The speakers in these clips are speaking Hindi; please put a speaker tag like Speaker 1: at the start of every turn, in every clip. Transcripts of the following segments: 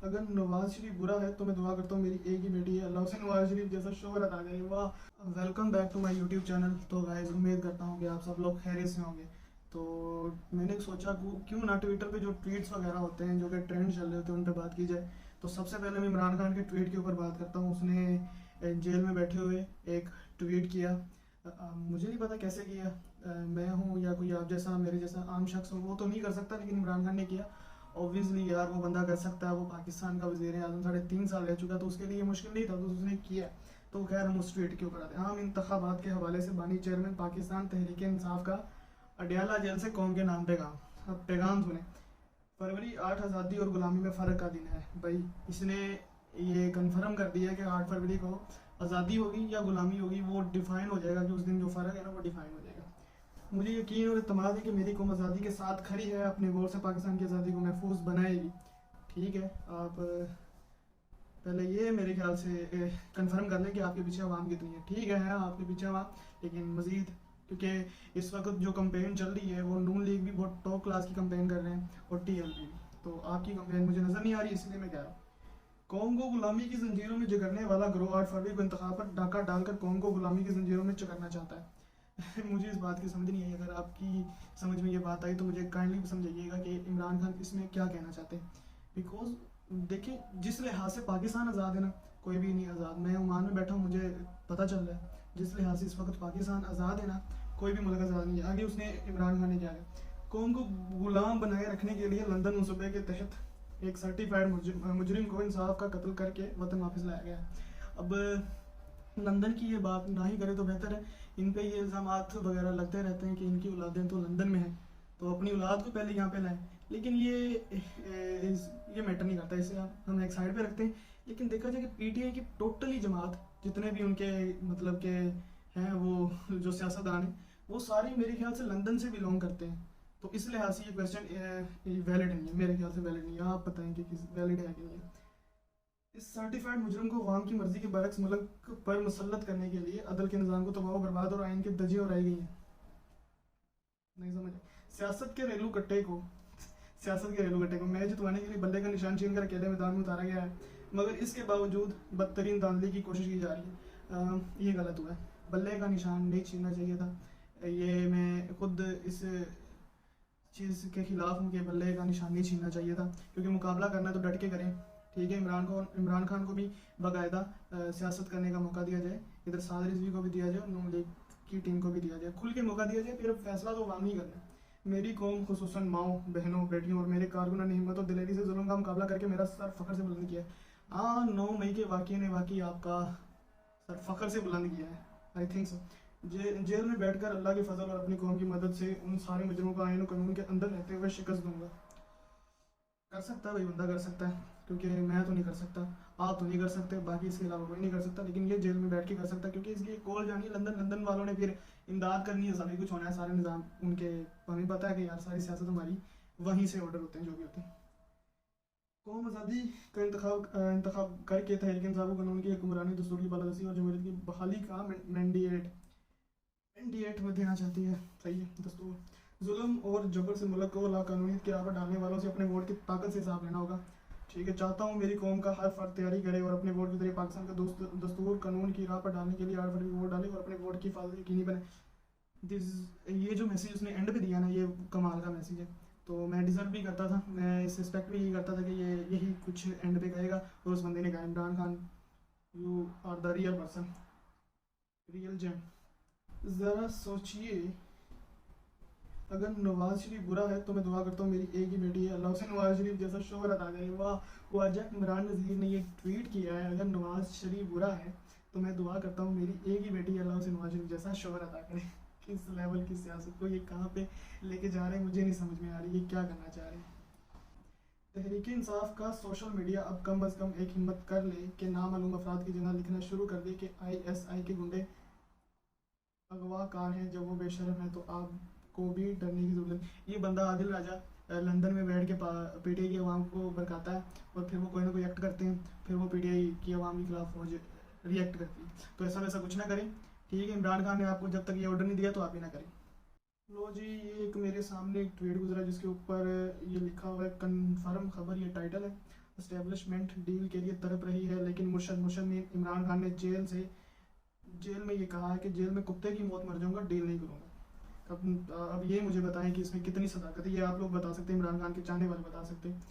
Speaker 1: अगर नवाज शरीफ बुरा है तो मैं दुआ करता हूँ मेरी एक ही बेटी है, अल्लाह उसे नवाज शरीफ जैसा शोहरत आ जाए। वाह। Welcome back to my YouTube channel. तो गाइस उम्मीद करता हूँ कि आप सब लोग खैरियत से होंगे। तो मैंने सोचा क्यों ना ट्विटर पे जो ट्वीट्स वगैरह होते हैं जो कि ट्रेंड चल रहे होते हैं उन पर बात की जाए। तो सबसे पहले मैं इमरान खान के ट्वीट के ऊपर बात करता हूँ। उसने जेल में बैठे हुए एक ट्वीट किया। मुझे नहीं पता कैसे किया। मैं हूँ या कोई आप जैसा मेरे जैसा आम शख्स हो वो तो नहीं कर सकता, लेकिन इमरान खान ने किया। ऑब्वियसली यार वो बंदा कर सकता है, वो पाकिस्तान का वज़ीर आज़म 3.5 साल रह चुका, तो उसके लिए मुश्किल नहीं था, तो उसने किया। तो खैर हम उस ट्वीट के ऊपर आते हैं। आम इंतखाबात के हवाले से बानी चेयरमैन पाकिस्तान तहरीक इंसाफ का अडयाला जेल से कौम के नाम पैगाम। अब पैगाम सुने। फरवरी 8 आज़ादी और गुलामी में फ़र्क का दिन है भाई। इसने ये कन्फर्म कर दिया कि 8 फरवरी को आज़ादी होगी या गुलामी होगी, वो डिफ़ाइन हो जाएगा कि उस दिन जो फ़र्क है ना वो डिफ़ाइन हो जाएगा। मुझे यकीन और इत्मीनान है कि मेरी कौम आज़ादी के साथ खड़ी है, अपने वोट से पाकिस्तान की आज़ादी को महफूज बनाएगी। ठीक है, आप पहले ये मेरे ख्याल से कंफर्म कर लें कि आपके पीछे आवाम कितनी है। ठीक है आपके पीछे आवाम, लेकिन मज़ीद क्योंकि इस वक्त जो कंपेन चल रही है वो नून लीग भी बहुत टॉप क्लास की कंपेन कर रहे हैं और TLP भी। तो आपकी कंपेन मुझे नज़र नहीं आ रही, इसलिए मैं कह रहा हूँ कौम को गुलामी की जंजीरों में जकड़ने वाला ग्रोह 8 फरवरी को इंतखाब पर डाका डालकर कौम को गुलामी की जंजीरों में जकड़ना चाहता है। मुझे इस बात की समझ नहीं आई। अगर आपकी समझ में ये बात आई तो मुझे काइंडली समझाइएगा कि इमरान खान इसमें क्या कहना चाहते हैं। बिकॉज देखिए, जिस लिहाज से पाकिस्तान आज़ाद है ना, कोई भी नहीं आज़ाद। मैं ओमान में बैठा हूँ, मुझे पता चल रहा है जिस लिहाज से इस वक्त पाकिस्तान आज़ाद है ना, कोई भी मुल्क आज़ाद नहीं है। आगे उसने इमरान खान ने क्या है, कौम को गुलाम बनाए रखने के लिए लंदन मनसूबे के तहत एक सर्टिफाइड मुजरिम को इंसाफ का कत्ल करके वतन वापस लाया गया। अब लंदन की ये बात ना ही करे तो बेहतर है। इन पे ये इल्ज़ाम वगैरह लगते रहते हैं कि इनकी औलादें तो लंदन में हैं, तो अपनी औलाद को पहले यहाँ पे लाएं। लेकिन ये मैटर नहीं करता, इसे हम एक साइड पे रखते हैं। लेकिन देखा जाए कि PTI की टोटली जमात, जितने भी उनके मतलब के हैं वो जो सियासतदान हैं, वो सारे मेरे ख्याल से लंदन से बिलोंग करते हैं। तो इस लिहाज से ये क्वेश्चन वैलिड नहीं है, मेरे ख्याल से वैलिड नहीं है। आप बताएं कि वैलिड है कि नहीं है। इस सर्टिफाइड मुजरिम को अवाम की मर्जी के बरक्स मुल्क पर मुसल्लत करने के लिए अदल के निज़ाम को तबाह बर्बाद और आइन के दजे उड़ाई गई हैं। नहीं समझ। सियासत के रेलू कट्टे को सियासत के रेलू कट्टे को मैच जितवाने के लिए बल्ले का निशान छीन कर अकेले मैदान में उतारा गया है, मगर इसके बावजूद बदतरीन धांधली की कोशिश की जा रही है। ये गलत हुआ है, बल्ले का निशान नहीं छीनना चाहिए था। ये मैं खुद इस चीज़ के खिलाफ हूँ कि बल्ले का निशान नहीं छीनना चाहिए था, क्योंकि मुकाबला करना तो डट के करें। ठीक है, इमरान खान को भी बाकायदा सियासत करने का मौका दिया जाए, इधर साद रिजवी को भी दिया जाए और नून लीग की टीम को भी दिया जाए, खुल के मौका दिया जाए। फिर फैसला तो अवाम ही करना है। मेरी कौम खुसूसन माओ बहनों बेटियों और मेरे कारकुनों ने हिम्मत और दिलेरी से जुल्म का मुकाबला करके मेरा सर फ़ख्र से बुलंद किया है। हाँ, 9 मई के वाक़ये ने वाकई आपका सर फ़ख्र से बुलंद किया है। I think so. जेल में बैठकर अल्लाह के फजल और अपनी कौम की मदद से उन सारे मुजरमों को आइन और कानून के अंदर रहते हुए शिकस्त दूंगा। कर सकता है भाई, बंदा कर सकता है, क्योंकि मैं तो नहीं कर सकता, आप तो नहीं कर सकते, बाकी इसके अलावा कोई नहीं कर सकता। लेकिन ये जेल में बैठ के कर सकता है, क्योंकि इसकी कॉल जानी है लंदन। लंदन वालों ने फिर इमदाद करनी है, सभी कुछ होना है, सारे निज़ाम उनके। हमें पता है कि यार सारी सियासत हमारी वहीं से ऑर्डर होते हैं जो भी होते हैं। कौम आज़ादी का इंतखाब करके तहरीक इंसाफ कानून की हुक्मरानी, दस्तूर की बालादस्ती और जमहूरियत की बहाली का मैंडेट में देना चाहती है। सही है। दस्तूर जुल्म और जबर से मुल्क को लाकानूनीत की राह पर डालने वालों से अपने वोट की ताकत से हिसाब लेना होगा। ठीक है, चाहता हूँ मेरी कौम का हर फर्द तैयारी करे और अपने वोट के जरिए पाकिस्तान का दस्तूर कानून की राह पर डालने के लिए 8 फरवरी को वोट डाले और अपने वोट की हिफाजत यकीनी बने। ये जो मैसेज उसने एंड पे दिया ना, ये कमाल का मैसेज है। तो मैं डिज़र्व भी करता था, मैं इस रिस्पेक्ट भी यही करता था कि ये यही कुछ एंड पे कहेगा। और उस बंदे ने कहा, Imran Khan you are the real person, real gem. ज़रा सोचिए, अगर नवाज शरीफ बुरा है तो मैं दुआ करता हूँ मेरी एक ही बेटी है, अल्लाह उसे नवाज शरीफ जैसा शोहरत आ जाए। वाह। ख्वाजा इमरान नज़ीर ने ये ट्वीट किया है, अगर नवाज शरीफ बुरा है तो मैं दुआ करता हूँ मेरी एक ही बेटी है, अल्लाह उसे नवाज शरीफ जैसा शोहरत आ करे। किस लेवल की सियासत को ये कहाँ पे लेके जा रहे हैं, मुझे नहीं समझ में आ रही, ये क्या करना चाह रहे हैं। तहरीक इंसाफ का सोशल मीडिया अब कम अज़ कम एक हिम्मत कर ले कि नामालूम अफराद की जगह लिखना शुरू कर दे कि ISI के गुंडे अगवाकार हैं। जब वो बेशरम है तो आपको भी डरने की जरूरत नहीं। ये बंदा आदिल राजा लंदन में बैठ के PTI की आवाम को भड़काता है और फिर वो कोई ना कोई एक्ट करते हैं, फिर वो PTI की आवाम के खिलाफ फौज रिएक्ट करती है। तो ऐसा वैसा कुछ ना करें। ठीक है, इमरान खान ने आपको जब तक ये ऑर्डर नहीं दिया तो आप ही ना करें। लो जी, ये एक मेरे सामने एक ट्वीट गुजरा जिसके ऊपर ये लिखा हुआ है कन्फर्म खबर, ये टाइटल है। एस्टेब्लिशमेंट डील के लिए तड़प रही है, लेकिन मुर्शद ने इमरान खान ने जेल में ये कहा है कि जेल में कुत्ते की मौत मर जाऊंगा, डील नहीं करूंगा। अब ये मुझे बताएं कि इसमें कितनी सदाकत है। ये आप लोग बता सकते हैं, इमरान खान के चाहने वाले बता सकते हैं,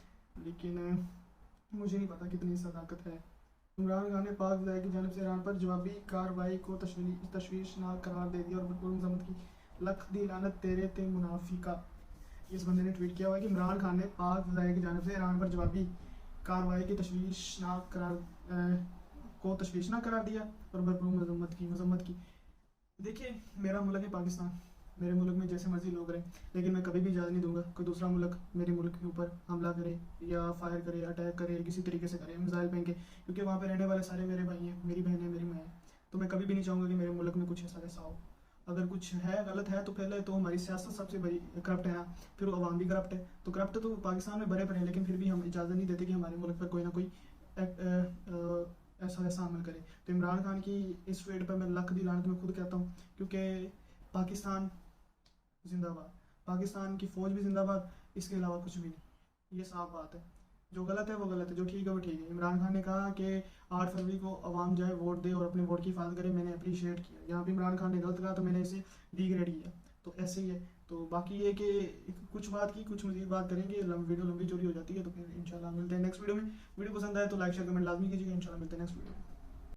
Speaker 1: लेकिन मुझे नहीं पता कितनी सदाकत है। इमरान खान ने पाक विधायक की जानिब से ईरान पर जवाबी कार्रवाई को तशवीशनाक करार दे दिया और बिल्कुल मजम्मत की। लख दी लानत तेरे ते मुनाफिका। इस बंदे ने ट्वीट किया हुआ है कि इमरान खान ने पाक विधायक की जानिब से ईरान पर जवाबी कार्रवाई की तशवीशनाक करार दिया और भरपूर मजम्मत की। देखिए, मेरा मुल्क है पाकिस्तान, मेरे मुल्क में जैसे मर्जी लोग रहें, लेकिन मैं कभी भी इजाज़त नहीं दूंगा कोई दूसरा मुल्क मेरे मुल्क के ऊपर हमला करे या फायर करे, अटैक करे, किसी तरीके से करे, मिसाइल फेंके, क्योंकि वहाँ पे रहने वाले सारे मेरे भाई हैं, मेरी बहन है, मेरी माँ है। तो मैं कभी भी नहीं चाहूँगा कि मेरे मुल्क में कुछ ऐसा वैसा हो। अगर कुछ है गलत है तो पहले तो हमारी सियासत सबसे बड़ी करप्ट है ना, फिर अवाम भी करप्ट है। तो करप्ट तो पाकिस्तान में भरे पड़े हैं, लेकिन फिर भी हम इजाज़त नहीं देते कि हमारे मुल्क पर कोई ना कोई ऐसा वैसा अमल करे। तो इमरान खान की इस ट्वीट पर मैं लख दी लानत में खुद कहता हूँ, क्योंकि पाकिस्तान जिंदाबाद, पाकिस्तान की फ़ौज भी जिंदाबाद, इसके अलावा कुछ भी नहीं। ये साफ बात है, जो गलत है वो गलत है, जो ठीक है वो ठीक है। इमरान खान ने कहा कि 8 फरवरी को अवाम जाए वोट दे और अपने वोट की हिफाजत करे, मैंने अप्रीशिएट किया। यहाँ पे इमरान खान ने गलत कहा तो मैंने इसे डिग्रेड किया, तो ऐसे ही है। तो बाकी ये कि कुछ बात की, कुछ मजीद बात करेंगे, वीडियो लंबी चौड़ी हो जाती है, तो फिर इंशाल्लाह मिलते हैं नेक्स्ट वीडियो में। वीडियो पसंद आए तो लाइक शेयर कमेंट लाजमी कीजिएगा। इंशाल्लाह मिलते हैं नेक्स्ट वीडियो में।